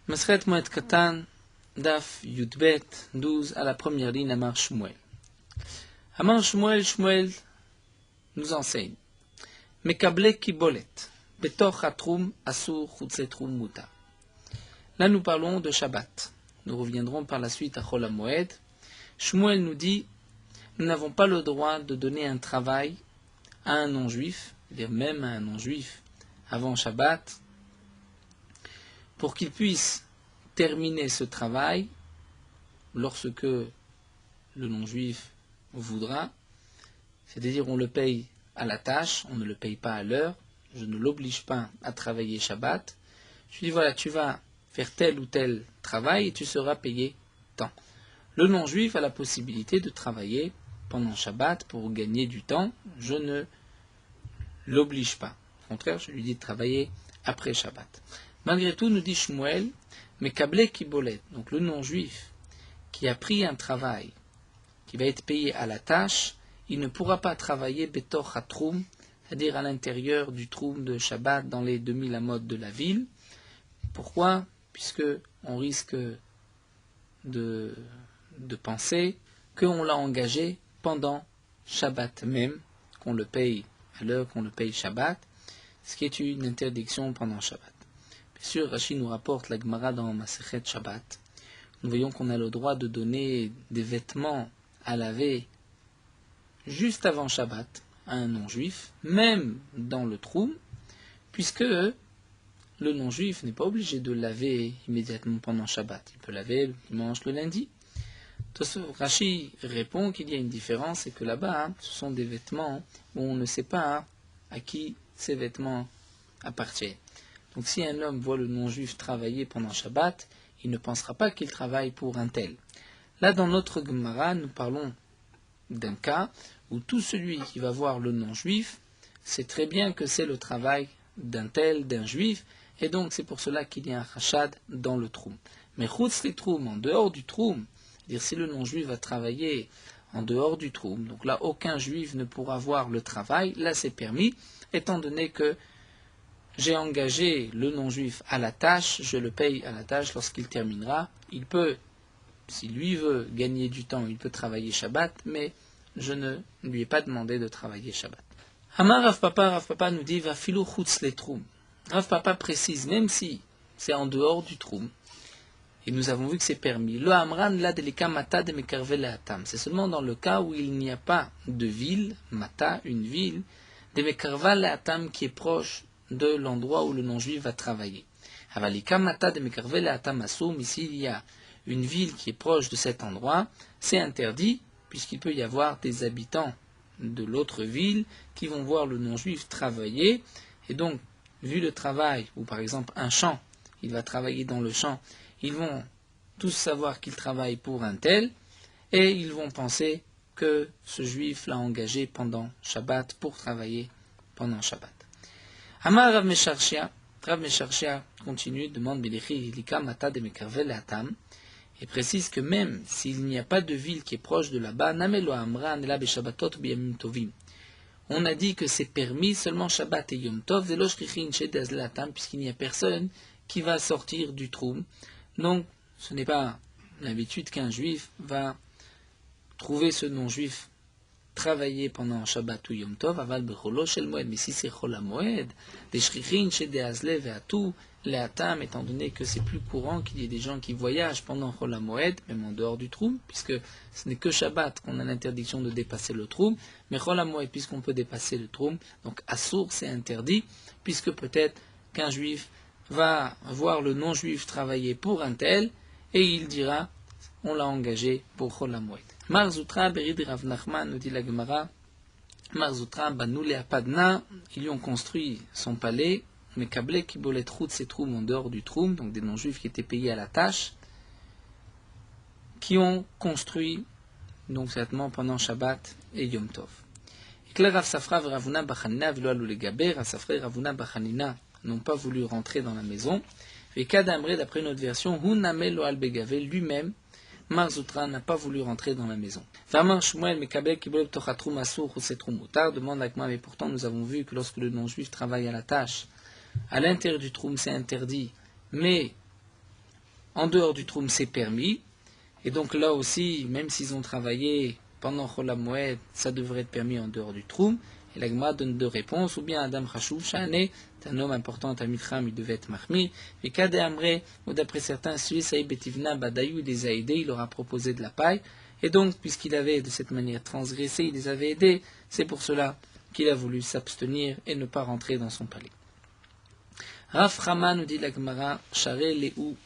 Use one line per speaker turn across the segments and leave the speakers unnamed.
Masret Moed Katan, Daf Yudbet 12 à la première ligne Amar Shmuel. Amar Shmuel, Shmuel nous enseigne. Mekable Kibolet, Betoch Atrum Asur Chutzetrum Muta. Là nous parlons de Shabbat. Nous reviendrons par la suite à Chol HaMoed. Shmuel nous dit, nous n'avons pas le droit de donner un travail à un non-juif, c'est-à-dire même à un non-juif, avant Shabbat, pour qu'il puisse terminer ce travail lorsque le non-juif voudra, c'est-à-dire on le paye à la tâche, on ne le paye pas à l'heure, je ne l'oblige pas à travailler Shabbat. Je lui dis voilà, tu vas faire tel ou tel travail et tu seras payé tant. Le non-juif a la possibilité de travailler pendant Shabbat pour gagner du temps, je ne l'oblige pas. Au contraire, je lui dis de travailler après Shabbat. Malgré tout, nous dit Shmuel, mais Kablé Kibolet, donc le non-juif qui a pris un travail, qui va être payé à la tâche, il ne pourra pas travailler Betoch Hatrum, c'est-à-dire à l'intérieur du Troum de Shabbat dans les 2000 amotes de la ville. Pourquoi ? Puisque on risque de penser qu'on l'a engagé pendant Shabbat même, qu'on le paye à l'heure, qu'on le paye Shabbat, ce qui est une interdiction pendant Shabbat. Bien sûr, Rashi nous rapporte la Gemara dans Masechet Shabbat. Nous voyons qu'on a le droit de donner des vêtements à laver juste avant Shabbat à un non-juif, même dans le Troum, puisque le non-juif n'est pas obligé de laver immédiatement pendant Shabbat. Il peut laver le dimanche, le lundi. Rashi répond qu'il y a une différence et que là-bas, ce sont des vêtements où on ne sait pas à qui ces vêtements appartiennent. Donc si un homme voit le non-juif travailler pendant Shabbat, il ne pensera pas qu'il travaille pour un tel. Là, dans notre Gemara, nous parlons d'un cas où tout celui qui va voir le non-juif sait très bien que c'est le travail d'un tel, d'un juif, et donc c'est pour cela qu'il y a un rachad dans le troum. Mais chutz les troum, en dehors du troum, c'est-à-dire si le non-juif va travailler en dehors du troum, donc là aucun juif ne pourra voir le travail, là c'est permis, étant donné que j'ai engagé le non-juif à la tâche, je le paye à la tâche lorsqu'il terminera. Il peut, s'il lui veut gagner du temps, il peut travailler Shabbat, mais je ne lui ai pas demandé de travailler Shabbat. Amar Rav Papa nous dit, va filou chutz les troum. Rav Papa précise, même si c'est en dehors du troum, et nous avons vu que c'est permis, le Amran la delika mata de mekarve lehatam. C'est seulement dans le cas où il n'y a pas de ville, mata, une ville, de mekarva lehatam qui est proche de l'endroit où le non-juif va travailler. Avalika mata de mekarve lehatam asum, ici il y a une ville qui est proche de cet endroit, c'est interdit, puisqu'il peut y avoir des habitants de l'autre ville qui vont voir le non-juif travailler, et donc, vu le travail, ou par exemple un champ, il va travailler dans le champ, ils vont tous savoir qu'il travaille pour un tel, et ils vont penser que ce juif l'a engagé pendant Shabbat pour travailler pendant Shabbat. Amar Rav Mesharshia continue, demande Belechi Lika Mata de Mekarvel Atam, et précise que même s'il n'y a pas de ville qui est proche de là-bas, Namelo Amra Nela Beshabbatot Biyamim Tovim. On a dit que c'est permis seulement Shabbat et Yom Tov, Velo Shkrichin Shedaz Latam, puisqu'il n'y a personne qui va sortir du troum. Donc, ce n'est pas l'habitude qu'un juif va trouver ce non-juif travailler pendant Shabbat ou Yom Tov, aval becholo shel moed, mais si c'est chol hamoed, des shkrichin shedehazle ve'atu le'atam, étant donné que c'est plus courant qu'il y ait des gens qui voyagent pendant chol hamoed, même en dehors du troum, puisque ce n'est que Shabbat qu'on a l'interdiction de dépasser le troum, mais chol hamoed, puisqu'on peut dépasser le troum, donc assour c'est interdit, puisque peut-être qu'un juif va voir le non-juif travailler pour un tel, et il dira, on l'a engagé pour chol hamoed. Marzoutra, Berid Rav Nachman, nous dit la Gemara, Marzoutra, Banoule Apadna, ils lui ont construit son palais, mais Kablé qui bolait trout, ses troums en dehors du troum, donc des non-juifs qui étaient payés à la tâche, qui ont construit, donc certainement pendant Shabbat et Yom Tov. Et que là, Rav Safra et Ravuna Bachanina, Velo Alou les Gaber, Rav Safra et Ravuna Bachanina n'ont pas voulu rentrer dans la maison, et Kadamre, d'après notre version, Huname Lo Al Begave, lui-même, Marzoutra n'a pas voulu rentrer dans la maison. Vamar Shmuel Mekabel Kiboleb Tochatrum Asur Setrum Mutar demande avec moi, mais pourtant nous avons vu que lorsque le non-juif travaille à la tâche, à l'intérieur du troum c'est interdit, mais en dehors du troum, c'est permis. Et donc là aussi, même s'ils ont travaillé pendant Chol HaMoed, ça devrait être permis en dehors du troum. Et la Gemara donne deux réponses, ou bien Adam Chashuv Shane, c'est un homme important, un mitram, il devait être mahmir. Et Kade Amre, ou d'après certains, celui Saïd Betivna Badayou, il les a aidés, il leur a proposé de la paille. Et donc, puisqu'il avait de cette manière transgressé, il les avait aidés, c'est pour cela qu'il a voulu s'abstenir et ne pas rentrer dans son palais. Raf Rama, nous dit la Gemara, Share Leou,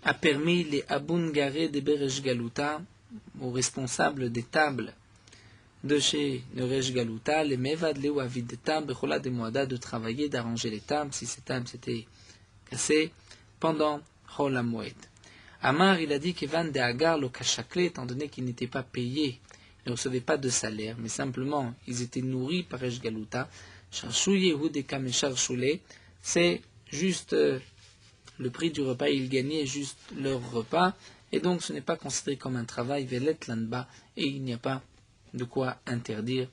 a permis les Abungare de Beresh Galuta, aux responsables des tables de chez le Resh Galuta, les Mevad Leou Avid de table, Bechola de Moada, de travailler, d'arranger les tables, si ces tables s'étaient cassées, pendant Chol HaMoed. Amar, il a dit qu'Evan de Hagar, le Kachakle, étant donné qu'ils n'étaient pas payés, ils ne recevaient pas de salaire, mais simplement, ils étaient nourris par Resh Galuta, Charchou Yehud et Kameshar Choulé, c'est juste le prix du repas, ils gagnaient juste leur repas, et donc ce n'est pas considéré comme un travail, Velet Lanba, et il n'y a pas de quoi interdire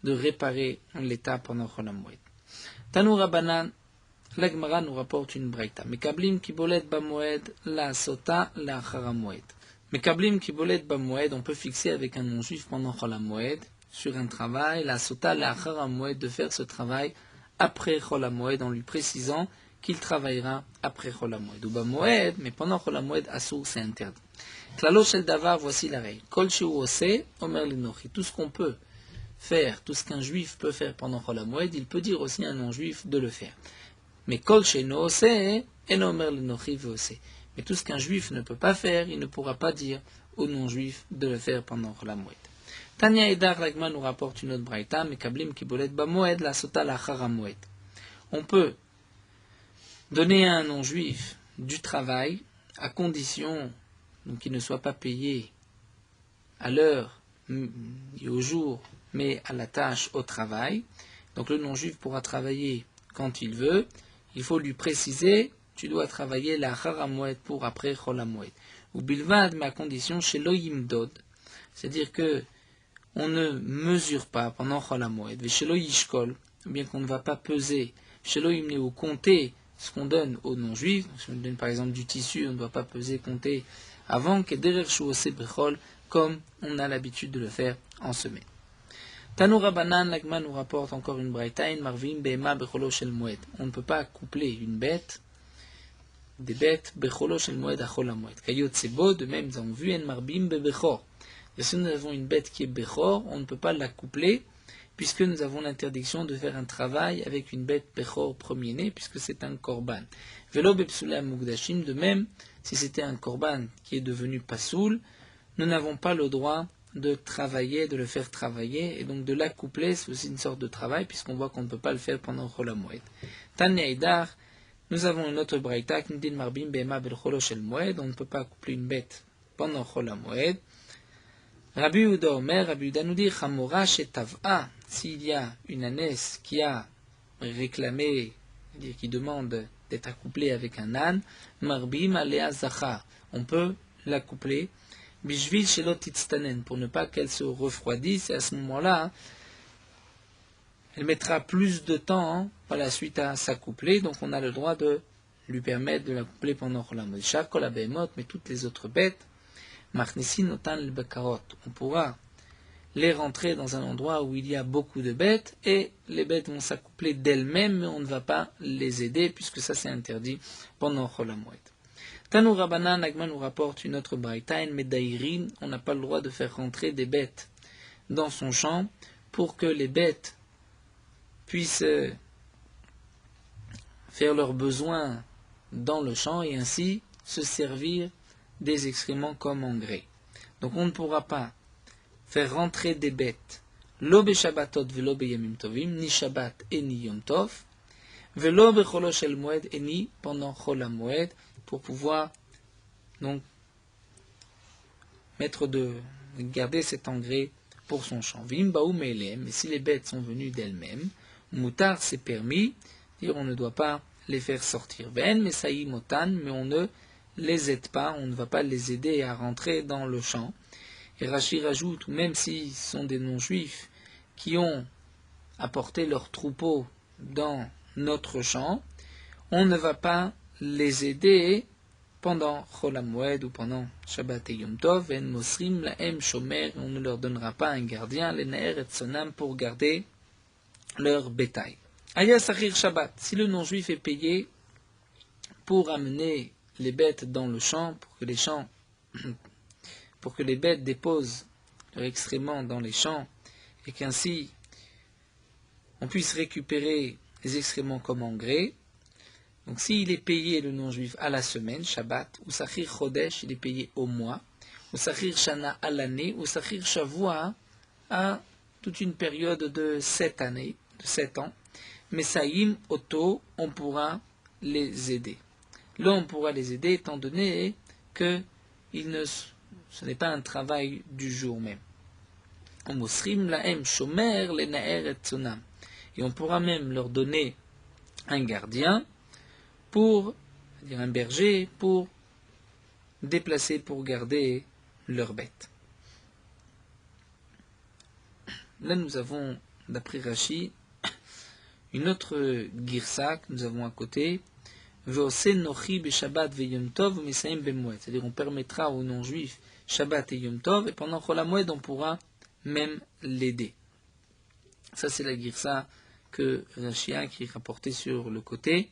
de réparer l'état pendant Chol HaMoed. Tanu Rabbanan, la Gemara nous rapporte une braïta. Mekablim kibolet bamoed la sota la charamoed. Mekablim kibolet bamoed, on peut fixer avec un non-juif pendant Chol HaMoed sur un travail, la sota la charamoed, de faire ce travail après Chol HaMoed en lui précisant qu'il travaillera après Chol HaMoed. Ou bamoed, mais pendant Chol HaMoed, assour, c'est interdit. Klalo shel davar, voici la règle. Kol sheu ose, omer lenochi. Tout ce qu'on peut faire, tout ce qu'un juif peut faire pendant Chol HaMoed, il peut dire aussi à un non-juif de le faire. Mais kol she'eno ose, en omer lenochi veose. Mais tout ce qu'un juif ne peut pas faire, il ne pourra pas dire au non-juif de le faire pendant Chol HaMoed. Tanya Edar Lagma nous rapporte une autre braïta, Mekablim kibolet bamoed la sota lachar hamoed. On peut donner à un non-juif du travail à condition qu'il ne soit pas payé à l'heure et au jour, mais à la tâche, au travail. Donc le non-juif pourra travailler quand il veut. Il faut lui préciser, tu dois travailler la haramoued pour après Chol HaMoed. Ou bilvad, mais à condition chez l'oyimdod, c'est-à-dire que on ne mesure pas pendant Chol HaMoed, chez l'oyishkol, ou bien qu'on ne va pas peser, chez l'oyimne ou compter ce qu'on donne aux non-juifs. Si on donne par exemple du tissu, on ne doit pas peser, compter avant que derrière Shuose Bechol, comme on a l'habitude de le faire en semaine. Tanu Rabbanan, l'Agma nous rapporte encore une braïta, in marvim be'ema becholo shel moed. On ne peut pas coupler des bêtes, becholo shel moed à chol hamoed. Kayot sebo, de même, nous avons vu, en marbim bebechor. Et si nous avons une bête qui est bechor, on ne peut pas la coupler, puisque nous avons l'interdiction de faire un travail avec une bête bechor premier-né, puisque c'est un korban. Velo bepsula mugdashim, de même, si c'était un korban qui est devenu pasoul, nous n'avons pas le droit de travailler, de le faire travailler, et donc de l'accoupler, c'est aussi une sorte de travail, puisqu'on voit qu'on ne peut pas le faire pendant Chol HaMoed. Tanya Idar, nous avons une autre braïta, Knidin Marbim Bema Bel Cholo Shel Moed, on ne peut pas accoupler une bête pendant Chol HaMoed. Rabbi Yehuda Omer, Rabbi Yehuda nous dit, Chamora Shetav'a, s'il y a une ânesse qui a réclamé, c'est-à-dire qui demande d'être accouplée avec un âne, Marbim Alea Zacha, on peut l'accoupler, Bishvil Shelot Titztanen, pour ne pas qu'elle se refroidisse, et à ce moment-là, elle mettra plus de temps par la suite à s'accoupler, donc on a le droit de lui permettre de l'accoupler pendant Chol HaMoed. Shakol HaBehemot, mais toutes les autres bêtes, Machnissin Otan L'Bekarot, on pourra les rentrer dans un endroit où il y a beaucoup de bêtes, et les bêtes vont s'accoupler d'elles-mêmes, mais on ne va pas les aider, puisque ça c'est interdit pendant Chol HaMoed. Tanu Rabbanan, Agma nous rapporte une autre braïta, en Medairin, on n'a pas le droit de faire rentrer des bêtes dans son champ, pour que les bêtes puissent faire leurs besoins dans le champ, et ainsi se servir des excréments comme engrais. Donc on ne pourra pas faire rentrer des bêtes, lo be Shabbatot velo be Yamim Tovim, ni Shabbat et ni Yom Tov, velo be Cholo Shel Moed et ni pendant Chol HaMoed, pour pouvoir donc garder cet engrais pour son champ. Vim baou me'elem, mais si les bêtes sont venues d'elles-mêmes, moutar c'est permis, dire on ne doit pas les faire sortir. Ben mesaï motan, mais on ne les aide pas, on ne va pas les aider à rentrer dans le champ. Et Rashi rajoute, même s'ils sont des non-juifs qui ont apporté leur troupeau dans notre champ, on ne va pas les aider pendant Chol HaMoed ou pendant Shabbat et Yom Tov, en Mosrim lahem shomer, on ne leur donnera pas un gardien, les Naer et Tsonam, pour garder leur bétail. Aya Sachir Shabbat, si le non-juif est payé pour amener les bêtes dans le champ, pour que les bêtes déposent leurs excréments dans les champs, et qu'ainsi on puisse récupérer les excréments comme engrais. Donc s'il est payé le non-juif à la semaine, Shabbat, ou Sachir Chodesh, il est payé au mois, ou Sachir Shana à l'année, ou Sachir Shavua à toute une période de 7 années, de 7 ans, mais Saïm, Oto, on pourra les aider. Là, on pourra les aider étant donné que ce n'est pas un travail du jour même. Et on pourra même leur donner un gardien un berger, pour déplacer, pour garder leurs bêtes. Là, nous avons, d'après Rashi, une autre girsa que nous avons à côté. C'est-à-dire, on permettra aux non-juifs Shabbat et Yom Tov, et pendant Chol HaMoed, on pourra même l'aider. Ça, c'est la girsa que Rashi a qui est rapportée sur le côté.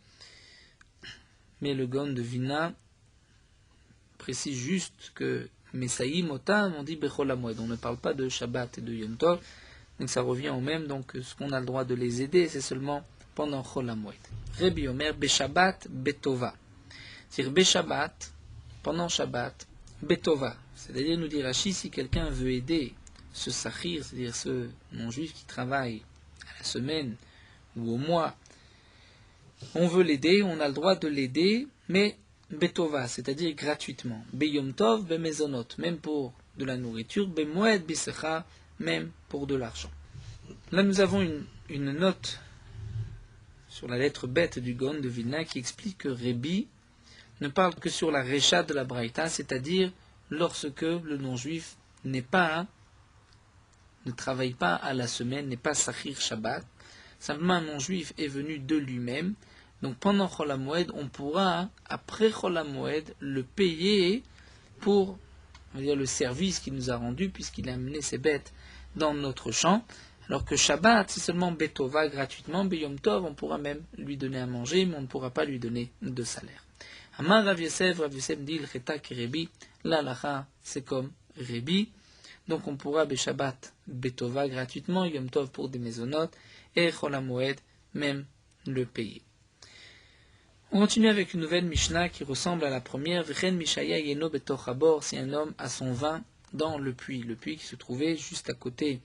Mais le Gaon de Vilna précise juste que Mesaïm Otam, on dit Bechol HaMoed. On ne parle pas de Shabbat et de Yom Tov, donc ça revient au même. Donc ce qu'on a le droit de les aider, c'est seulement pendant Chol HaMoed. Rabbi Omer, Beshabbat, Betova. C'est-à-dire Beshabbat, pendant Shabbat, Betova. C'est-à-dire, nous dit Rashi, si quelqu'un veut aider ce Sachir, c'est-à-dire ce non-juif qui travaille à la semaine ou au mois, on veut l'aider, on a le droit de l'aider, mais Betova, c'est-à-dire gratuitement. Beyom Tov, Bemezonot, même pour de la nourriture, Bemoed, Bisecha, même pour de l'argent. Là, nous avons une note sur la lettre bête du Gaon de Vilna qui explique que Rébi ne parle que sur la Recha de la Braïta, c'est-à-dire lorsque le non-juif ne travaille pas à la semaine, n'est pas Sachir Shabbat. Simplement, un non-juif est venu de lui-même. Donc pendant Chol HaMoed, on pourra, après Chol HaMoed, le payer pour le service qu'il nous a rendu, puisqu'il a amené ses bêtes dans notre champ. Alors que Shabbat, c'est seulement Betova gratuitement, Beyom Tov, on pourra même lui donner à manger, mais on ne pourra pas lui donner de salaire. Amar Rav Yosef dit, il cheta ki Rebi, l'alacha, c'est comme Rebi. Donc on pourra Shabbat, Betova gratuitement, Yom Tov pour des maisonnotes, et Chol HaMoed, même le payer. On continue avec une nouvelle Mishnah qui ressemble à la première. V'chen Mishaya Yeno Betoch Habor, si un homme a son vin dans le puits qui se trouvait juste à côté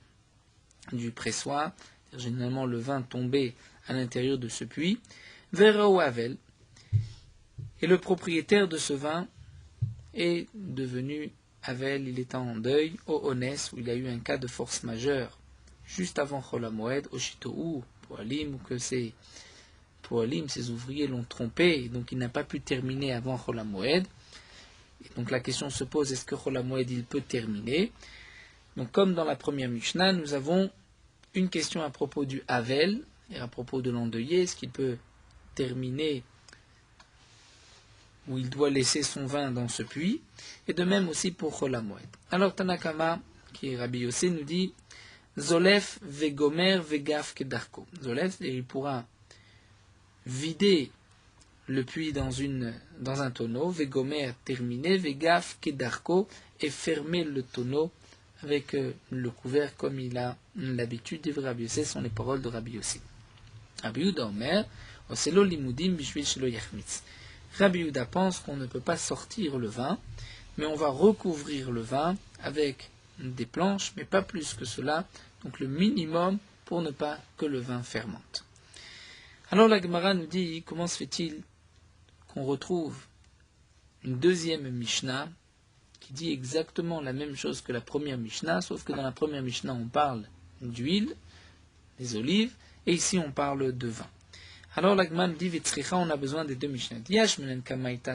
du pressoir, généralement le vin tombait à l'intérieur de ce puits. Verao Avel, et le propriétaire de ce vin est devenu Avel, il est en deuil, au Honès, où il a eu un cas de force majeure, juste avant Chol HaMoed, au Shitoou, pour Alim, ou que c'est Poalim, ses ouvriers l'ont trompé, et donc il n'a pas pu terminer avant Chol HaMoed. Et donc la question se pose, est-ce que Chol HaMoed il peut terminer? Donc comme dans la première Mishnah, nous avons une question à propos du Havel, et à propos de l'endeuillé, est-ce qu'il peut terminer ou il doit laisser son vin dans ce puits, et de même aussi pour Chol HaMoed. Alors Tanakama, qui est Rabbi Yossé, nous dit Zolef vegomer vegaf kedarko. Zolef, il pourra vider le puits dans un tonneau, vegomer terminé, vegaf kedarko, et fermer le tonneau avec le couvert comme il a l'habitude. De Rabbi Yossé sont les paroles de Rabbi Yossé. Rabbi Yehuda Omer, oselo limudim bishvil shelo yachmitz. Rabbi Yehuda pense qu'on ne peut pas sortir le vin, mais on va recouvrir le vin avec des planches, mais pas plus que cela, donc le minimum pour ne pas que le vin fermente. Alors la Gemara nous dit, comment se fait-il qu'on retrouve une deuxième Mishnah qui dit exactement la même chose que la première Mishnah, sauf que dans la première Mishnah on parle d'huile, des olives, et ici on parle de vin. Alors la Gemara dit, on a besoin des deux Mishnah.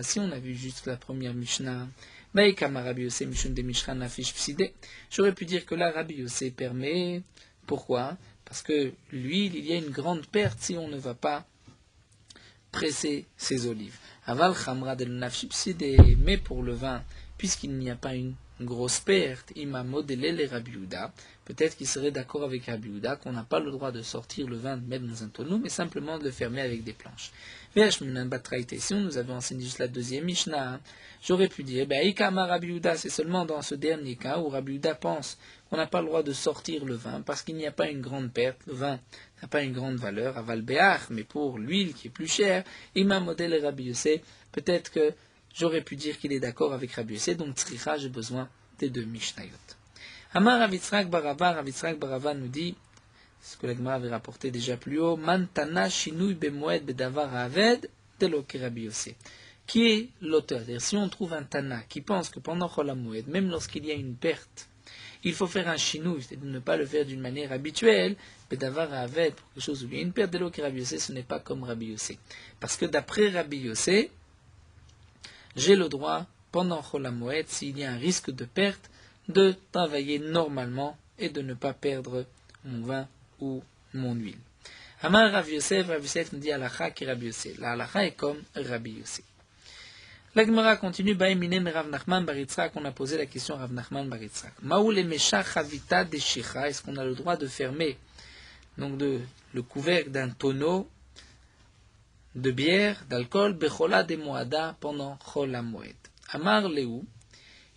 Si on a vu juste la première Mishnah, j'aurais pu dire que là Rabbi Yossé permet. Pourquoi? Parce que l'huile, il y a une grande perte si on ne va pas presser ses olives. Aval Khamra del Nafshipside, mais pour le vin, puisqu'il n'y a pas une grosse perte, il m'a modélé les Rabbi Yehuda. Peut-être qu'il serait d'accord avec Rabbi Yehuda qu'on n'a pas le droit de sortir le vin, de mettre dans un tonneau, mais simplement de le fermer avec des planches. Si on nous avait enseigné juste la deuxième Mishnah, j'aurais pu dire, Ikama Rabbi Yehuda, c'est seulement dans ce dernier cas où Rabbi Yehuda pense qu'on n'a pas le droit de sortir le vin parce qu'il n'y a pas une grande perte, le vin n'a pas une grande valeur, aval be'ach, mais pour l'huile qui est plus chère, Imam modèle et Rabbi Yossé, peut-être que j'aurais pu dire qu'il est d'accord avec Rabbi Yossé, donc tzricha, j'ai besoin des deux Mishnayot. Amar Rav Yitzhak Barava nous dit, ce que l'Agma avait rapporté déjà plus haut, Mantana Shinui Bemoed Bedavar Aved Deloke Rabbi Yossé. Qui est l'auteur? C'est-à-dire, si on trouve un Tana qui pense que pendant Chol HaMoed, même lorsqu'il y a une perte, il faut faire un Shinui, c'est-à-dire ne pas le faire d'une manière habituelle, Bedavar Aved, pour quelque chose où il y a une perte, Deloke Rabbi Yossé, ce n'est pas comme Rabbi Yossé. Parce que d'après Rabbi Yossé, j'ai le droit, pendant Chol HaMoed, s'il y a un risque de perte, de travailler normalement et de ne pas perdre mon vin ou mon huile. Amar Rav Yosef nous dit Alacha qui Rabbi Yosef. La Alacha est comme Rabbi Yosef. La Gemara continue, Baïminem Rav Nachman bar Yitzhak, on a posé la question à Rav Nachman bar Yitzhak. Maou le Mesha Chavita de Shecha, est-ce qu'on a le droit de fermer donc le couvercle d'un tonneau de bière, d'alcool, Bechola de Moada, pendant Chol HaMoed? Amar Leou,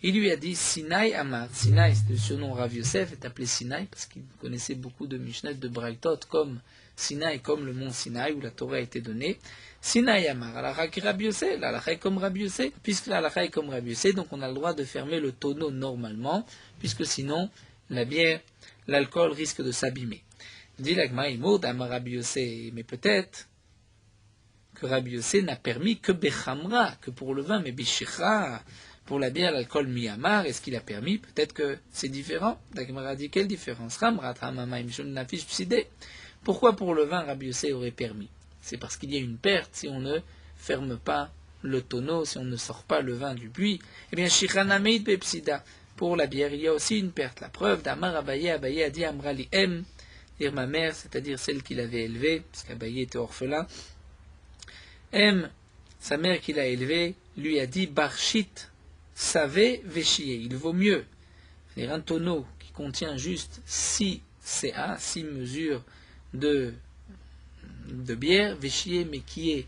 il lui a dit Sinaï Amar. Sinaï, c'est le surnom Rav Yosef, est appelé Sinaï parce qu'il connaissait beaucoup de Mishnah de Braïtot comme Sinaï, comme le mont Sinaï où la Torah a été donnée. Sinaï Amar, l'alacha qui Rabbi Yosef, l'alacha est comme Rabbi Yosef, puisque l'alacha est comme Rabbi Yosef, donc on a le droit de fermer le tonneau normalement, puisque sinon la bière, l'alcool risque de s'abîmer. Dit l'Agma Imoud Amar Rabbi Yosef, mais peut-être que Rabbi Yosef n'a permis que Bechamra, que pour le vin, mais Bishicha. Pour la bière, l'alcool miyamar, est-ce qu'il a permis? Peut-être que c'est différent. La Gemara dit quelle différence? Pourquoi pour le vin, Rabbi Yossé aurait permis? C'est parce qu'il y a une perte si on ne ferme pas le tonneau, si on ne sort pas le vin du puits. Eh bien, Shichanameid Bepsida. Pour la bière, il y a aussi une perte. La preuve d'Amar Abaye a dit Amrali M, dire ma mère, c'est-à-dire celle qui l'avait élevée, parce qu'Abaye était orphelin. M, sa mère qui l'a élevée, lui a dit Barchit. Savez véchier, il vaut mieux un tonneau qui contient juste 6 CA, 6 mesures de bière, véchier, mais qui est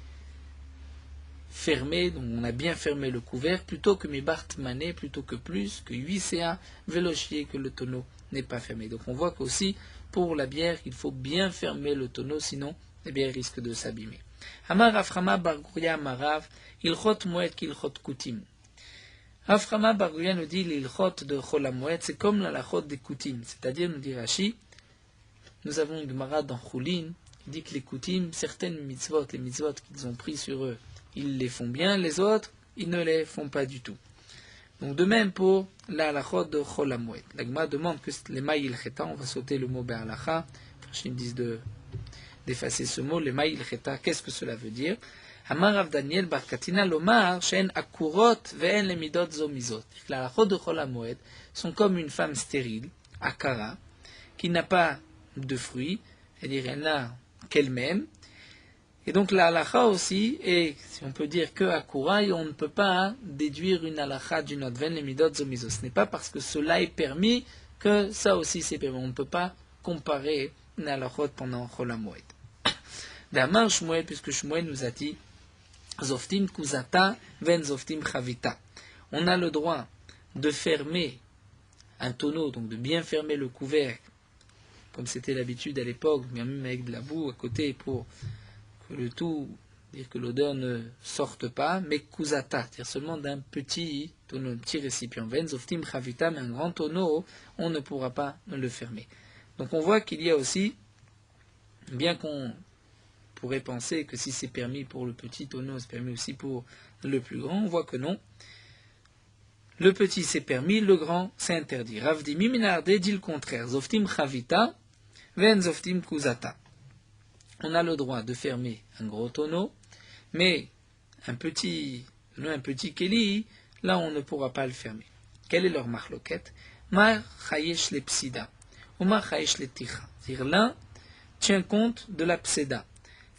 fermé, donc on a bien fermé le couvercle, plutôt que mes bartmané, plutôt que plus, que 8 CA, vélochier, que le tonneau n'est pas fermé. Donc on voit qu'aussi, pour la bière, il faut bien fermer le tonneau, sinon la bière risque de s'abîmer. Amar Aframa Bargouya Marav, Ilchot Moed Kilchot Kutim. Aframa Bargouya nous dit l'ilchot de Chol HaMoed, c'est comme la lachot des Koutim, c'est-à-dire, nous dit Rashi, nous avons une Gemara dans Choulin, qui dit que les Koutim, certaines mitzvot, les mitzvot qu'ils ont pris sur eux, ils les font bien, les autres, ils ne les font pas du tout. Donc de même pour la lachot de Chol HaMoed. La Gemara demande que les maïl cheta, on va sauter le mot be'alacha, ils me disent d'effacer ce mot, les maïl cheta, qu'est-ce que cela veut dire? Amar Rav Daniel bar Katina lomar she'en akurot ve'en lemidot zomizot. La halachot de Chol HaMoed sont comme une femme stérile, akara, qui n'a pas de fruits, c'est-à-dire elle n'a qu'elle-même. Et donc la halacha aussi est, si on peut dire que akura, et on ne peut pas déduire une halacha d'une autre, ve'en lemidot zomizot. Ce n'est pas parce que cela est permis que ça aussi c'est permis. On ne peut pas comparer une halachot pendant Chol HaMoed. D'Amar Shmuel, puisque Shmuel nous a dit Zoftim kuzata ven zoftim chavita. On a le droit de fermer un tonneau, donc de bien fermer le couvercle, comme c'était l'habitude à l'époque, même avec de la boue à côté pour que le tout, dire que l'odeur ne sorte pas, mais kuzata, c'est-à-dire seulement d'un petit tonneau, un petit récipient. Ven zoftim chavita, mais un grand tonneau, on ne pourra pas le fermer. Donc on voit qu'il y a aussi, bien qu'on pourrait penser que si c'est permis pour le petit tonneau, c'est permis aussi pour le plus grand. On voit que non. Le petit c'est permis, le grand c'est interdit. Ravdi Miminarde dit le contraire. Zoftim chavita, ven zoftim kuzata. On a le droit de fermer un gros tonneau, mais un petit keli, là on ne pourra pas le fermer. Quelle est leur marloquette? Mar chayesh le psida, ou mar chayesh le ticha. C'est-à-dire l'un tient compte de la pseda.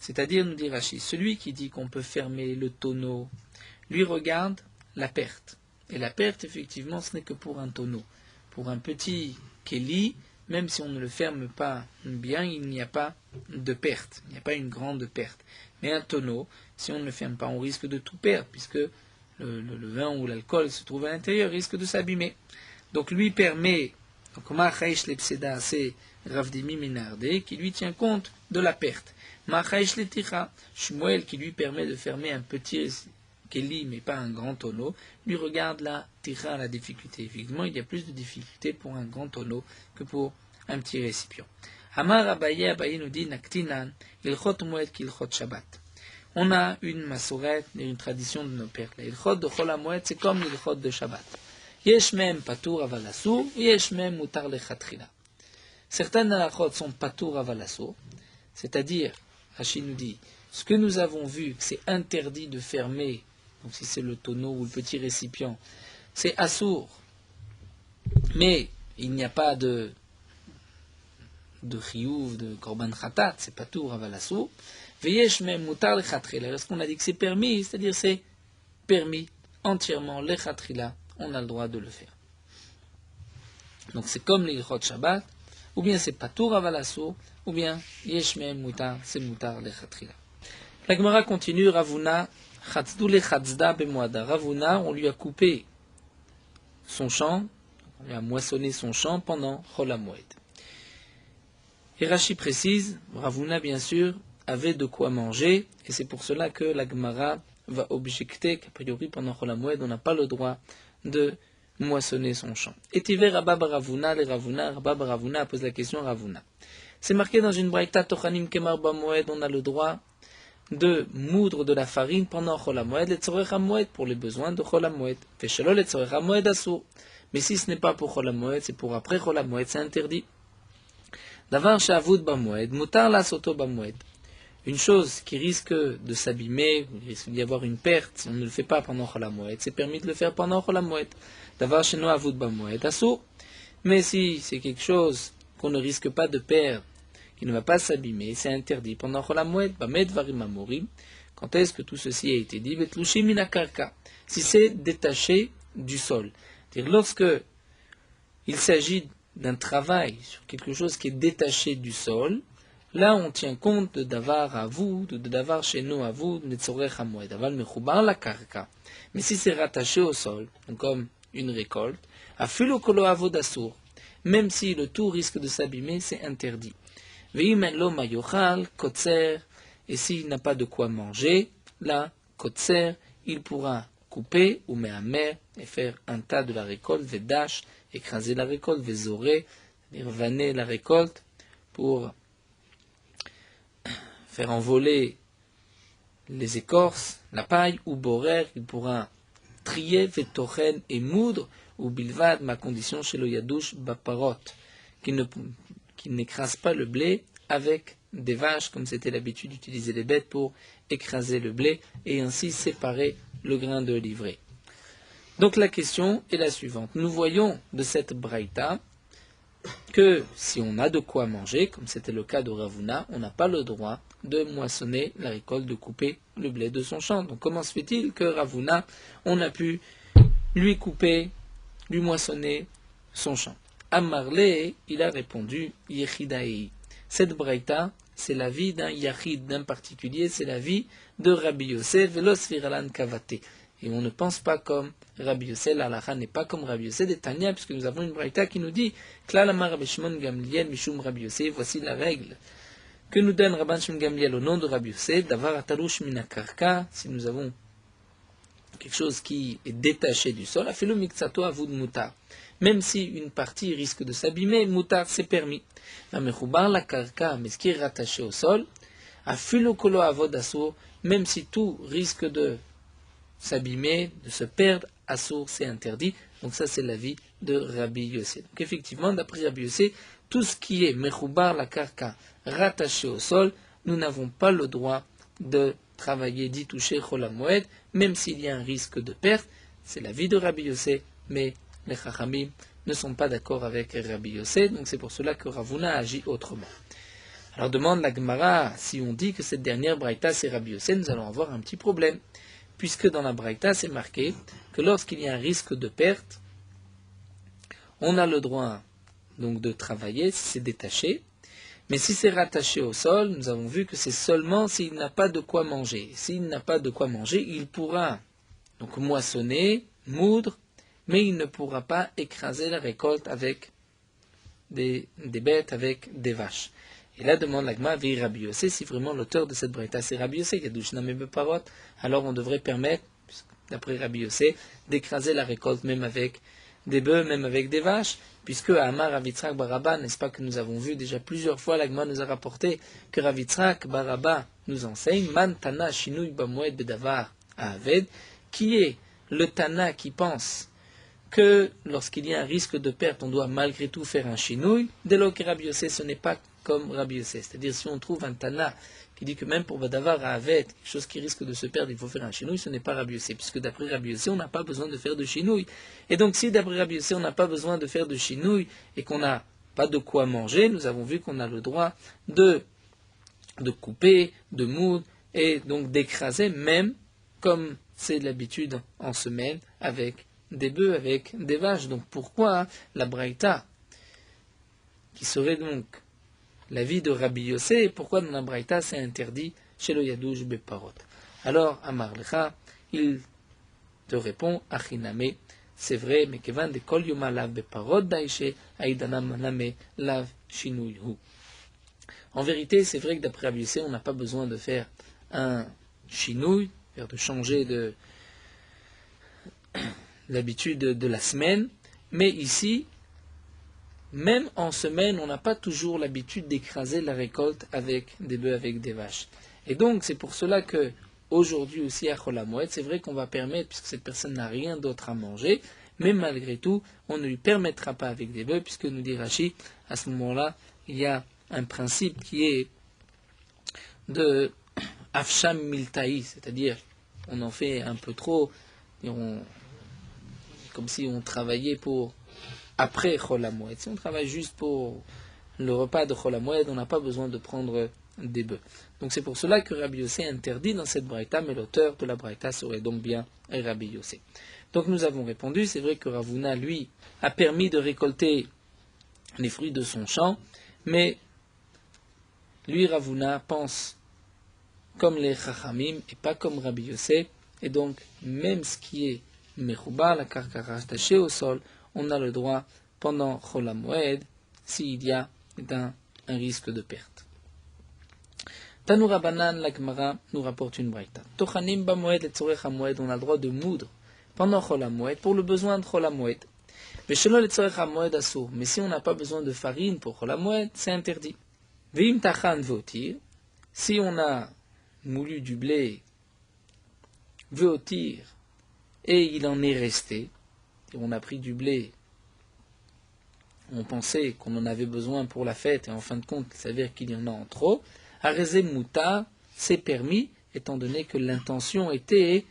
C'est-à-dire, nous dit Rashi, celui qui dit qu'on peut fermer le tonneau, lui regarde la perte. Et la perte, effectivement, ce n'est que pour un tonneau. Pour un petit keli, même si on ne le ferme pas bien, il n'y a pas de perte. Il n'y a pas une grande perte. Mais un tonneau, si on ne le ferme pas, on risque de tout perdre, puisque le vin ou l'alcool se trouve à l'intérieur, risque de s'abîmer. Donc lui permet, c'est Ravdimi Minardé, qui lui tient compte de la perte. Shmuel, qui lui permet de fermer un petit keli, mais pas un grand tonneau, lui regarde la tira, la difficulté. Effectivement, il y a plus de difficulté pour un grand tonneau que pour un petit récipient. Amar Abaye, Abaye nous dit, Naktinan, ilchot moed kilchot Shabbat. On a une masoret et une tradition de nos pères. L'ilchot de Chol HaMoed, c'est comme l'ilchot de Shabbat. Yesh mem patour aval asur, yesh mem mutar lechatchila. Certaines halachot sont patour aval asur, c'est-à-dire, Rashi nous dit, ce que nous avons vu, que c'est interdit de fermer, donc si c'est le tonneau ou le petit récipient, c'est assour, mais il n'y a pas de chiyuv, de korban khatat, c'est patour aval asur, veyesh mem mutar lechatchila. Lorsqu'on a dit que c'est permis, c'est-à-dire c'est permis entièrement lechatchila, on a le droit de le faire. Donc c'est comme l'ilchot Shabbat, ou bien c'est patour aval asur, ou bien yesh mem mutar, c'est mutar lechatchila. La Gemara continue, Ravuna, chatzdu lechatzda bemoada. Ravuna, on lui a coupé son champ, on lui a moissonné son champ pendant Chol HaMoed. Et Rashi précise, Ravuna bien sûr avait de quoi manger, et c'est pour cela que la Gemara va objecter qu'a priori pendant Chol HaMoed on n'a pas le droit de moissonner son champ. Et Tiver Rabba Ravuna, les Ravuna, Rabba Ravuna pose la question à Ravuna. C'est marqué dans une braïta Tochanim Kemar Bamoed, on a le droit de moudre de la farine pendant Chol HaMoed, les tzorech HaMoed, pour les besoins de Chol HaMoed. Feshelol les tzorech HaMoed asur. Mais si ce n'est pas pour Chol HaMoed, c'est pour après Chol HaMoed, c'est interdit. Davar shavud bamoed, mutar la soto bamoed. Une chose qui risque de s'abîmer, il risque d'y avoir une perte, si on ne le fait pas pendant Chol HaMoed, c'est permis de le faire pendant Chol HaMoed. Davar sheno avud bamoed asur. Mais si c'est quelque chose qu'on ne risque pas de perdre, qui ne va pas s'abîmer, c'est interdit pendant Chol HaMoed, Bamed Varim Amorim. Quand est-ce que tout ceci a été dit? Betlushim min hakarka. Si c'est détaché du sol. C'est-à-dire lorsque il s'agit d'un travail sur quelque chose qui est détaché du sol, là on tient compte de davar avud, de davar sheno avud, netzorech hamoed, aval mechubar la karka. Mais si c'est rattaché au sol, donc comme une récolte, afilu kolo avud asur, même si le tout risque de s'abîmer, c'est interdit. Et s'il n'a pas de quoi manger, là, kotser, il pourra couper ou mehamer et faire un tas de la récolte, vedash, écraser la récolte, vezoré, c'est-à-dire vanner la récolte pour faire envoler les écorces, la paille, ou borer, il pourra trier, vetochen et moudre, ou bilvad, ma condition chez le yadouche baparot, qui n'écrase pas le blé avec des vaches, comme c'était l'habitude d'utiliser les bêtes pour écraser le blé et ainsi séparer le grain de l'ivraie. Donc la question est la suivante. Nous voyons de cette braïta que si on a de quoi manger, comme c'était le cas de Ravuna, on n'a pas le droit de moissonner la récolte, de couper le blé de son champ. Donc comment se fait-il que Ravuna, on a pu lui couper, lui moissonner son champ? Amarle, il a répondu, Yechidaei. Cette braïta, c'est la vie d'un yachid, d'un particulier, c'est la vie de Rabbi Yossé, velos viralan kavate. Et on ne pense pas comme Rabbi Yossé, l'alacha n'est pas comme Rabbi Yossé des Tanya, puisque nous avons une braïta qui nous dit, Klal amar Rabbi Shimon Gamliel mishum Rabbi Yossé, voici la règle que nous donne Rabban Shimon Gamliel au nom de Rabbi Yossé, davar atalush minakarka, si nous avons quelque chose qui est détaché du sol, afelu miksato avud mutar. Même si une partie risque de s'abîmer, mutar c'est permis. La mechoubar la karka, mais ce qui est rattaché au sol, afelu kolo avod asur, même si tout risque de s'abîmer, de se perdre, asur c'est interdit. Donc ça c'est l'avis de Rabbi Yossé. Donc effectivement, d'après Rabbi Yossé, tout ce qui est mechoubar la karka, rattaché au sol, nous n'avons pas le droit de travailler, d'y toucher Chol HaMoed, même s'il y a un risque de perte. C'est l'avis de Rabbi Yossé, mais les Chachamim ne sont pas d'accord avec Rabbi Yossé, donc c'est pour cela que Ravuna agit autrement. Alors demande la Gemara, si on dit que cette dernière braïta c'est Rabbi Yossé, nous allons avoir un petit problème. Puisque dans la braïta c'est marqué que lorsqu'il y a un risque de perte, on a le droit donc de travailler si c'est détaché. Mais si c'est rattaché au sol, nous avons vu que c'est seulement s'il n'a pas de quoi manger. S'il n'a pas de quoi manger, il pourra donc moissonner, moudre, mais il ne pourra pas écraser la récolte avec des bêtes, avec des vaches. Et là demande l'agma, vi Rabbi Yossé, si vraiment l'auteur de cette braïta c'est Rabbi Yossé, alors on devrait permettre, d'après Rabbi Yossé, d'écraser la récolte même avec des bœufs, même avec des vaches, puisque à Amar Rav Yitzhak bar Abba, n'est-ce pas que nous avons vu déjà plusieurs fois, l'agma nous a rapporté que Rav Yitzhak bar Abba nous enseigne, Man Tana Shinui Bamoed Bedavar Aved, qui est le Tana qui pense que lorsqu'il y a un risque de perte, on doit malgré tout faire un shinouï, dès lors que Rabbi Yossé, ce n'est pas comme Rabbi Yossé. C'est-à-dire, si on trouve un Tana qui dit que même pour Badavar à Avet, quelque chose qui risque de se perdre, il faut faire un shinouï, ce n'est pas Rabbi Yossé, puisque d'après Rabbi Yossé, on n'a pas besoin de faire de shinouï. Et donc, si d'après Rabbi Yossé, on n'a pas besoin de faire de shinouï et qu'on n'a pas de quoi manger, nous avons vu qu'on a le droit de couper, de moudre et donc d'écraser, même comme c'est l'habitude en semaine avec des bœufs, avec des vaches. Donc pourquoi la braïta, qui serait donc l'avis de Rabbi Yossé, pourquoi dans la braïta c'est interdit chez le Yadouj Beparot? Alors Amar Lecha, il te répond, Achiname, c'est vrai, mais kevan de kol yoma lav beparot daïché, aïdanam name lav shinuyhu. En vérité, c'est vrai que d'après Rabbi Yossé, on n'a pas besoin de faire un shinouï, de changer de l'habitude de la semaine, mais ici, même en semaine, on n'a pas toujours l'habitude d'écraser la récolte avec des bœufs, avec des vaches. Et donc, c'est pour cela que aujourd'hui aussi à Chol HaMoed, c'est vrai qu'on va permettre, puisque cette personne n'a rien d'autre à manger, mais malgré tout, on ne lui permettra pas avec des bœufs, puisque nous dit Rashi, à ce moment-là, il y a un principe qui est de Afsham Miltaï, c'est-à-dire on en fait un peu trop, et comme si on travaillait pour après Chol HaMoed. Si on travaille juste pour le repas de Chol HaMoed, on n'a pas besoin de prendre des bœufs. Donc c'est pour cela que Rabbi Yossé interdit dans cette braïta, mais l'auteur de la braïta serait donc bien Rabbi Yossé. Donc nous avons répondu, c'est vrai que Ravuna, lui, a permis de récolter les fruits de son champ, mais lui, Ravuna, pense comme les Chachamim et pas comme Rabbi Yossé, et donc même ce qui est Mechouba, la carcara attachée au sol, on a le droit pendant Chol HaMoed s'il y a un risque de perte. Tanu Rabbanan, la Gemara nous rapporte une braïta. Tochanim bamoed letzorech hamoed, on a le droit de moudre pendant Chol HaMoed pour le besoin de Chol HaMoed. Veshelo letzorech hamoed asur, mais si on n'a pas besoin de farine pour Chol HaMoed, c'est interdit. Veim tachan veotir, si on a moulu du blé, veotir, et il en est resté, et on a pris du blé, on pensait qu'on en avait besoin pour la fête, et en fin de compte, il s'avère qu'il y en a en trop, Arezé Mouta, c'est permis, étant donné que l'intention était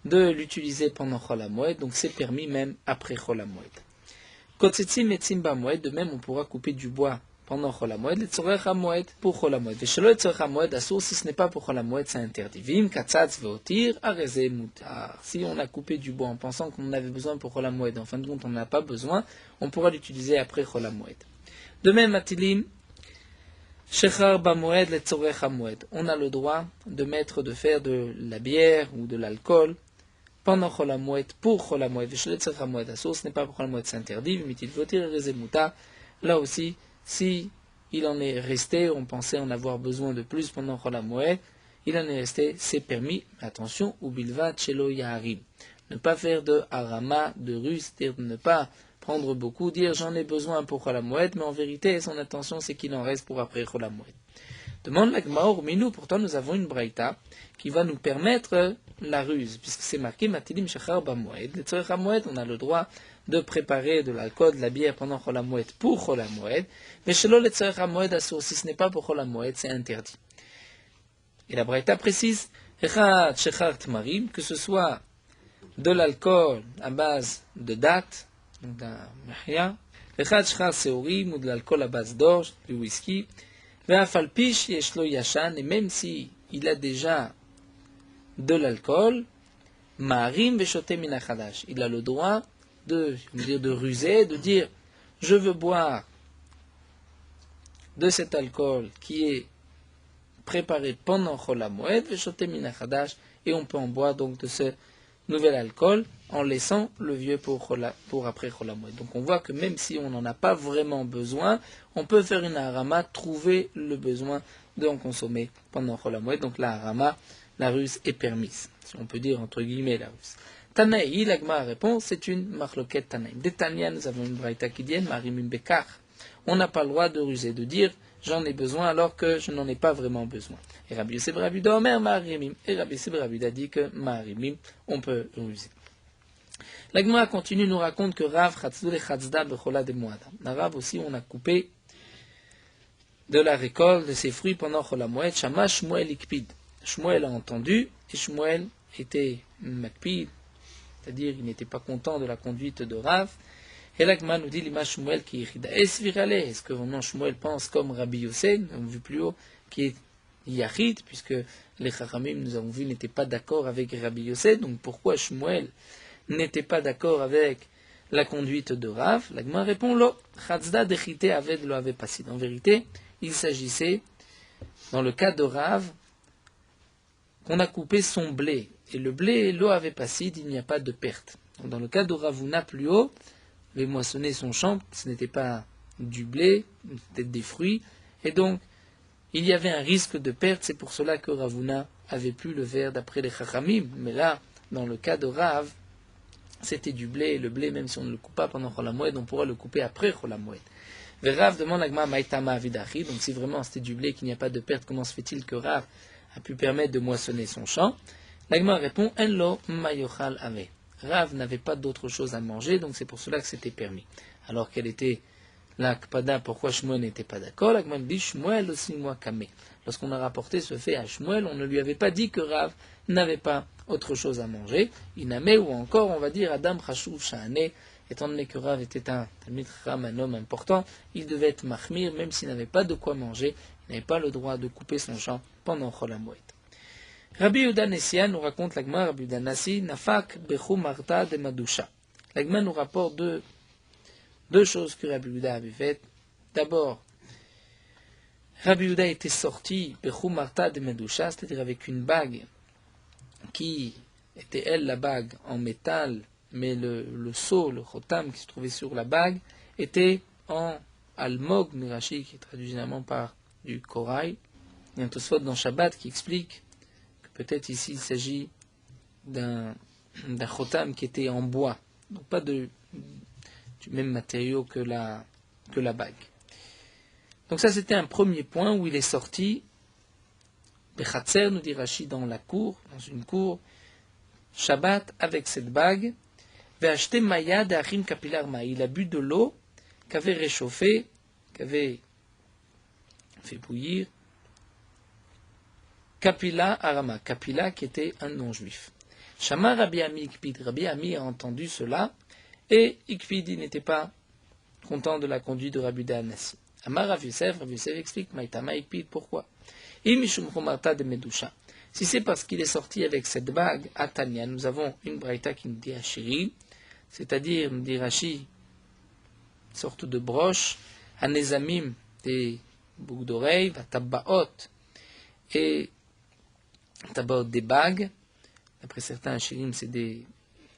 de l'utiliser pendant Chol HaMoed, donc c'est permis même après Chol HaMoed. Kotzetzim et Tzimba Moed, de même on pourra couper du bois pendant Chol HaMoed, le Tzorech HaMoed pour Chol HaMoed. Veshelo le Tzorech HaMoed assour, si ce n'est pas pour Chol HaMoed, c'est interdit. Vim katzatz veotir, Arezé Mouta. Si on a coupé du bois en pensant qu'on en avait besoin pour Chol HaMoed, en fin de compte on n'a pas besoin, on pourra l'utiliser après Chol HaMoed. De même, Atilim, Shechar Bamoed le Tzorech HaMoed. On a le droit de faire de la bière ou de l'alcool pendant Chol HaMoed, pour Chol HaMoed. Veshelo le Tzorech HaMoed assour, ce n'est pas pour Chol HaMoed, c'est interdit. Vimitil veotir, Arezé Mouta. Là aussi, si il en est resté, on pensait en avoir besoin de plus pendant Chol HaMoed, il en est resté, c'est permis. Attention, ubilva tchelo yaharim. Ne pas faire de harama, de ruse, c'est-à-dire de ne pas prendre beaucoup, dire j'en ai besoin pour Chol HaMoed, mais en vérité, son intention, c'est qu'il en reste pour après Chol HaMoed. Demande la Gemara, mais nous, pourtant, nous avons une braïta qui va nous permettre la ruse, puisque c'est marqué Matilim Shachar Bamoed. Le Tzorech HaMoed, on a le droit de préparer de l'alcool, de la bière pendant Chol HaMoed pour Chol HaMoed, mais Shelo le Tzorech HaMoed assour, si ce n'est pas pour Chol HaMoed, c'est interdit. Et la braïta précise, Echad Shechar Tmarim, que ce soit de l'alcool à base de date, d'un mahia, Echad Shechar Seorim, ou de l'alcool à base d'orge, du whisky, Ve'afalpish yeshlo yashan, et même si il a déjà de l'alcool, Marim veshote minachadash. Il a le droit de ruser, de dire je veux boire de cet alcool qui est préparé pendant Chol HaMoed, veshote minachadash, et on peut en boire donc de ce nouvel alcool en laissant le vieux pour après Chol HaMoed. Donc on voit que même si on n'en a pas vraiment besoin, on peut faire une harama, trouver le besoin d'en consommer pendant Chol HaMoed. Donc la harama, la ruse est permise, si on peut dire entre guillemets la ruse. Tanaï, l'agma répond, c'est une marloquette Tanaïm. Des Tania, nous avons une braïta qui dit, marimim bekar. On n'a pas le droit de ruser, de dire j'en ai besoin alors que je n'en ai pas vraiment besoin. Et Rabbi Yosef Rabbi Omer marimim. Et Rabbi Yosef Rabbi a dit que marimim, on peut ruser. L'agma continue, nous raconte que Rav chatzdu le chatzda bechola de moada. Rav aussi, on a coupé de la récolte de ses fruits pendant Chol HaMoed. Shama Shmuel ikpid. Shmuel a entendu, et Shmuel était makpid, c'est-à-dire il n'était pas content de la conduite de Rav. Et l'agma nous dit l'ima Shmuel qui irida. Est-ce que vraiment Shmuel pense comme Rabbi Yossé, nous avons vu plus haut, qui est yachid, puisque les Chachamim, nous avons vu, n'étaient pas d'accord avec Rabbi Yossé, donc pourquoi Shmuel n'était pas d'accord avec la conduite de Rav? L'agma répond lo, chatzda dechite aved lo ave pasid. En vérité, il s'agissait, dans le cas de Rav, qu'on a coupé son blé. Et le blé, l'eau avait passé, il n'y a pas de perte. Donc dans le cas de Ravuna plus haut, il avait moissonné son champ, ce n'était pas du blé, c'était des fruits, et donc il y avait un risque de perte, c'est pour cela que Ravuna avait plus le verre d'après les Chachamim. Mais là, dans le cas de Rav, c'était du blé, et le blé, même si on ne le coupe pas pendant Chol HaMoed, on pourra le couper après Chol HaMoed. Et Rav demande à Gma Maïtama Avidachi, donc si vraiment c'était du blé, qu'il n'y a pas de perte, comment se fait-il que Rav a pu permettre de moissonner son champ? L'agma répond Enlo mayochal ave. Rav n'avait pas d'autre chose à manger, donc c'est pour cela que c'était permis. Alors quelle était l'akpada, pourquoi Shmuel n'était pas d'accord? L'agma dit Shmuel aussi moi kamé. Lorsqu'on a rapporté ce fait à Shmuel, on ne lui avait pas dit que Rav n'avait pas autre chose à manger. Iname, ou encore on va dire Adam Chashuv Shahane, étant donné que Rav était un Talmid Chacham, un homme important, il devait être mahmir, même s'il n'avait pas de quoi manger, il n'avait pas le droit de couper son champ pendant Chol HaMoed. Rabbi Yehuda Nessian nous raconte l'agma, Rabbi Yehuda Nassi, Nafak Bechou Marta de Madusha. L'agma nous rapporte deux choses que Rabbi Yehuda avait faites. D'abord, Rabbi Yehuda était sorti Bechou Marta de Madusha, c'est-à-dire avec une bague qui était, elle, la bague en métal, mais le sceau, le chotam qui se trouvait sur la bague, était en almog, Mirachi, qui est traduit généralement par du corail. Il y a un Tosfot dans Shabbat qui explique que peut-être ici il s'agit d'un chotam qui était en bois, donc pas du même matériau que la bague. Donc ça c'était un premier point où il est sorti, Bechatzer, nous dit Rashi, dans la cour, dans une cour, Shabbat avec cette bague, Ve'acheté maya de achim kapilar ma. Il a bu de l'eau qu'avait réchauffé, qu'avait fait bouillir Kapila Arama, Kapila qui était un non-juif. Shama Rabbi Ami Ikpid, Rabbi Ami a entendu cela, et Ikpid n'était pas content de la conduite de Rabbi Nassi. Amar Rav Yosef explique, Maïtama Ikpid, pourquoi? Imishum Chomarta de Medusha. Si c'est parce qu'il est sorti avec cette bague, à Tanya, nous avons une braïta qui nous dit Ashiri, c'est-à-dire, nous dit Rashi, une sorte de broche, Anezamim, des boucles d'oreilles, Tabbaot, et Tabbaot des bagues, d'après certains Ashirim, c'est des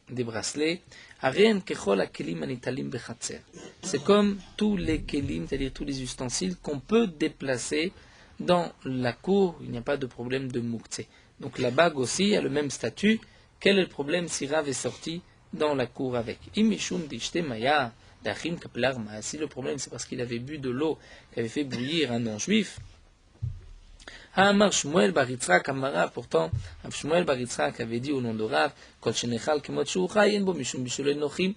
bracelets. Arien kechol akelim anitalim bechatzer. C'est comme tous les kelim, c'est-à-dire tous les ustensiles qu'on peut déplacer dans la cour, il n'y a pas de problème de mouktsé. Donc la bague aussi a le même statut. Quel est le problème si Rav est sorti dans la cour avec? Imishum dishte maya d'achim kapilar ma. Si le problème c'est parce qu'il avait bu de l'eau qui avait fait bouillir un non-juif. Amar Shmuel bar Yitzhak Amara, pourtant Shmuel bar Yitzhak avait dit au nom de Rav, Kol shenechal kemot shucha yen bo mishum bishul enochim.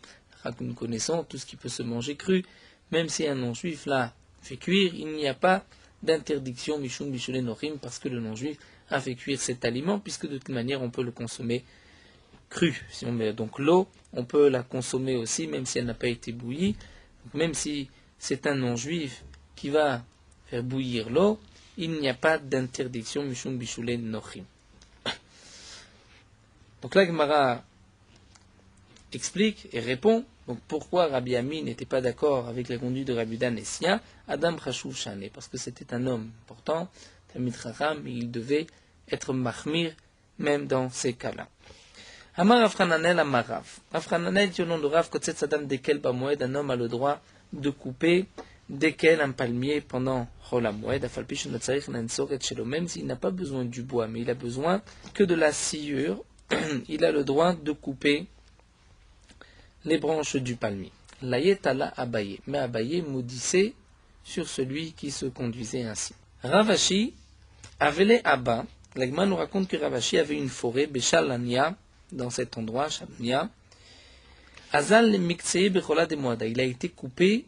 Nous connaissons tout ce qui peut se manger cru, même si un non-juif l'a fait cuire, il n'y a pas d'interdiction mishum bishul enochim parce que le non-juif a fait cuire cet aliment, puisque de toute manière on peut le consommer cru. Si on met donc l'eau, on peut la consommer aussi, même si elle n'a pas été bouillie. Donc, même si c'est un non-juif qui va faire bouillir l'eau, il n'y a pas d'interdiction mishum bishule nochim. Donc là, Gemara explique et répond donc pourquoi Rabbi Ami n'était pas d'accord avec la conduite de Rabbi Uda Nessia, Adam Chashuv Shane, parce que c'était un homme important, Talmid Chacham, et il devait être mahmir même dans ces cas-là. Amar Afrananel Amarav. Afrananel dit au nom de Rav, Kotset Adam Dekel Bamoed, un homme a le droit de couper Dekel un palmier pendant Chol HaMoed, Afalpish Natsarich Nansoret Shelo, même s'il n'a pas besoin du bois, mais il a besoin que de la sciure, il a le droit de couper les branches du palmier. Layetala Abaye, mais Abaye maudissait sur celui qui se conduisait ainsi. Ravashi Avele Abba, l'Agma nous raconte que Ravashi avait une forêt, Beshalania, dans cet endroit, Shalania. Azal Miksei Bechola de Moada, il a été coupé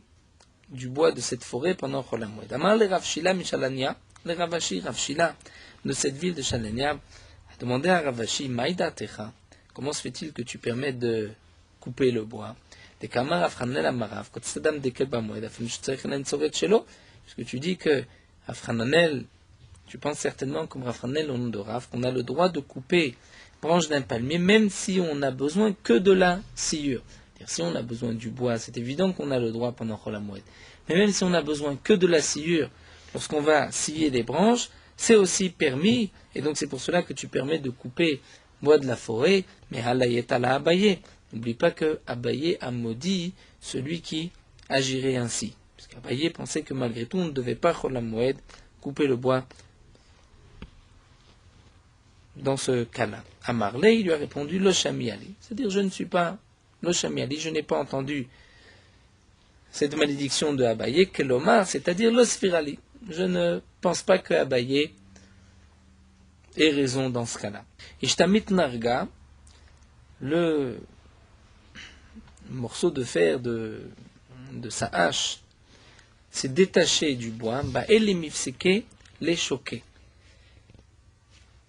du bois de cette forêt pendant Chol HaMoed. Amar le Ravshila Mishalania, le Ravashi, Ravshila de cette ville de Shalania, a demandé à Ravashi, Maïda Techa, comment se fait-il que tu permets de couper le bois? Des Kamar Afranel Amarav, Kotsadam Dekel Bamoed, puisque tu dis que Afranel, tu penses certainement comme Afranel au nom de Rav, qu'on a le droit de couper branche d'un palmier, même si on n'a besoin que de la sciure. C'est-à-dire, si on a besoin du bois, c'est évident qu'on a le droit pendant Chol HaMoed. Mais même si on a besoin que de la sciure, lorsqu'on va scier les branches, c'est aussi permis, et donc c'est pour cela que tu permets de couper bois de la forêt, mais halayetala abaye. N'oublie pas que Abaye a maudit celui qui agirait ainsi. Parce qu'Abaye pensait que malgré tout, on ne devait pas Chol HaMoed couper le bois dans ce cas-là. Amarle, il lui a répondu Lo Shami Ali. C'est-à-dire, je ne suis pas Lo Shami Ali, je n'ai pas entendu cette malédiction de Abaye, que l'Omar, c'est-à-dire Lo Sfirali. Je ne pense pas que Abaye ait raison dans ce cas-là. Ishtamit Narga, le morceau de fer de sa hache s'est détaché du bois, et les mifseke les choqué.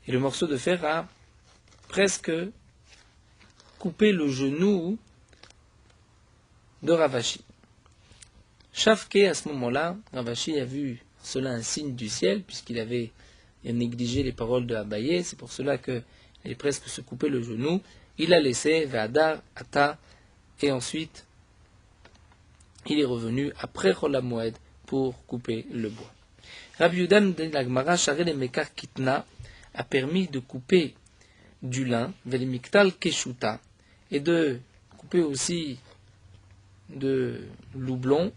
Et le morceau de fer a presque coupé le genou de Ravashi. Shavke, à ce moment-là, Ravashi a vu cela un signe du ciel, puisqu'il avait négligé les paroles de Abaye, c'est pour cela qu'il allait presque se couper le genou. Il a laissé Ve'adar, Ata, et ensuite, il est revenu après Chol HaMoed pour couper le bois. Rabbi Yehuda de la Gemara, Sharel et Mekar Kitna, a permis de couper du lin, Velimiktal Keshuta, et de couper aussi de l'houblon,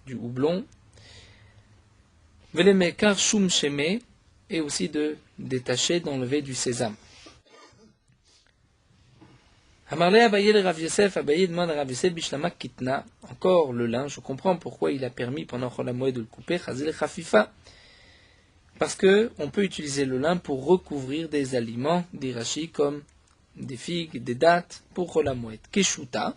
du houblon, Velemekar Shum Sheme, et aussi de détacher, d'enlever du sésame. Amarle Abaye le Rav Yosef, Abaye demande à Rav Yosef Bishlamak Kitna, encore le lin, je comprends pourquoi il a permis pendant Chol HaMoed de le couper, Chazil Chafifa, parce que on peut utiliser le lin pour recouvrir des aliments, des rachis comme des figues, des dattes, pour Chol HaMoed. Keshuta,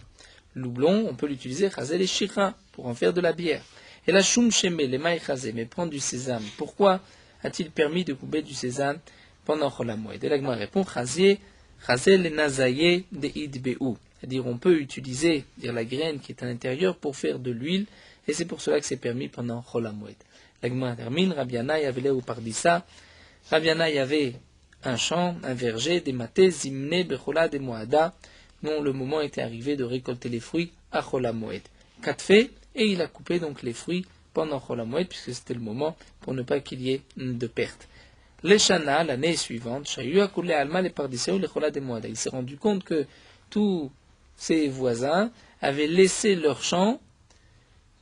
l'houblon, on peut l'utiliser, Chazil et Shira, pour en faire de la bière. Et la Shum Sheme, les maïs Chazé, mais prendre du sésame, pourquoi a-t-il permis de couper du sésame pendant Chol HaMoed? Et l'Agma répond, Chazé le nazaye de idbeou. C'est-à-dire, on peut utiliser la graine qui est à l'intérieur pour faire de l'huile, et c'est pour cela que c'est permis pendant Chol HaMoed. L'Agma termine, Rabbi Yanaï avait l'air au Pardissa. Rabbi Yanaï avait un champ, un verger, des matés, zimne, bechola, des moada, dont le moment était arrivé de récolter les fruits à Chol HaMoed. Katfe, et il a coupé donc les fruits pendant Chol HaMoed, puisque c'était le moment pour ne pas qu'il y ait de perte. L'Eshana, l'année suivante, il s'est rendu compte que tous ses voisins avaient laissé leur champ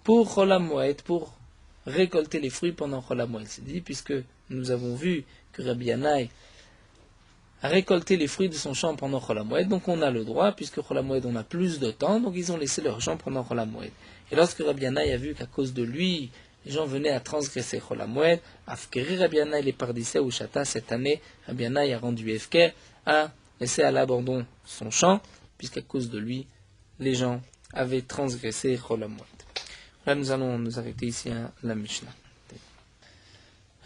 pour Chol HaMoed, pour récolter les fruits pendant Chol HaMoed. C'est dit, puisque nous avons vu que Rabbi Yanaï a récolté les fruits de son champ pendant Chol HaMoed, donc on a le droit, puisque Chol HaMoed on a plus de temps, donc ils ont laissé leur champ pendant Chol HaMoed. Et lorsque Rabbi Yanaï a vu qu'à cause de lui, les gens venaient à transgresser Chol HaMoed, Afkeri Rabbi Yanaï les pardissait ou Chata, cette année, Rabbi Yanaï a rendu Efker, a laissé à l'abandon son champ, puisqu'à cause de lui, les gens avaient transgressé Chol HaMoed. Là, nous allons nous arrêter ici à la Mishnah.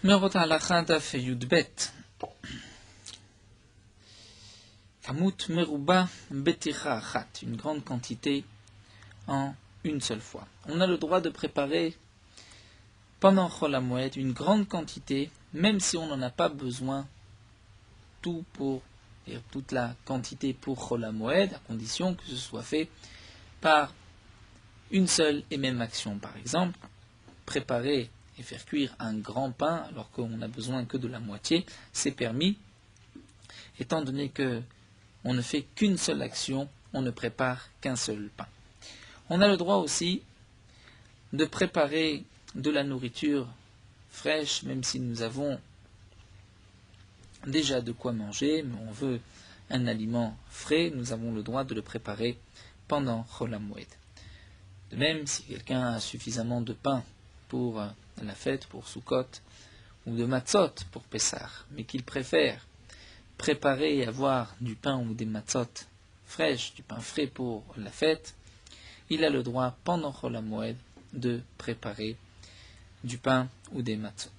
Merot Halacha Daf Yudbet. Kamut Meruba Beticha Achat, une grande quantité en une seule fois. On a le droit de préparer pendant Chol HaMoed une grande quantité, même si on n'en a pas besoin toute la quantité pour Chol HaMoed, à condition que ce soit fait par une seule et même action. Par exemple, préparer et faire cuire un grand pain alors qu'on n'a besoin que de la moitié, c'est permis, étant donné que on ne fait qu'une seule action, on ne prépare qu'un seul pain. On a le droit aussi de préparer de la nourriture fraîche, même si nous avons déjà de quoi manger, mais on veut un aliment frais, nous avons le droit de le préparer pendant Chol HaMoed. De même, si quelqu'un a suffisamment de pain pour la fête, pour Sukkot, ou de matzot pour Pessah, mais qu'il préfère préparer et avoir du pain ou des matzot fraîches, du pain frais pour la fête, il a le droit pendant Chol HaMoed de préparer du pain ou des matzot.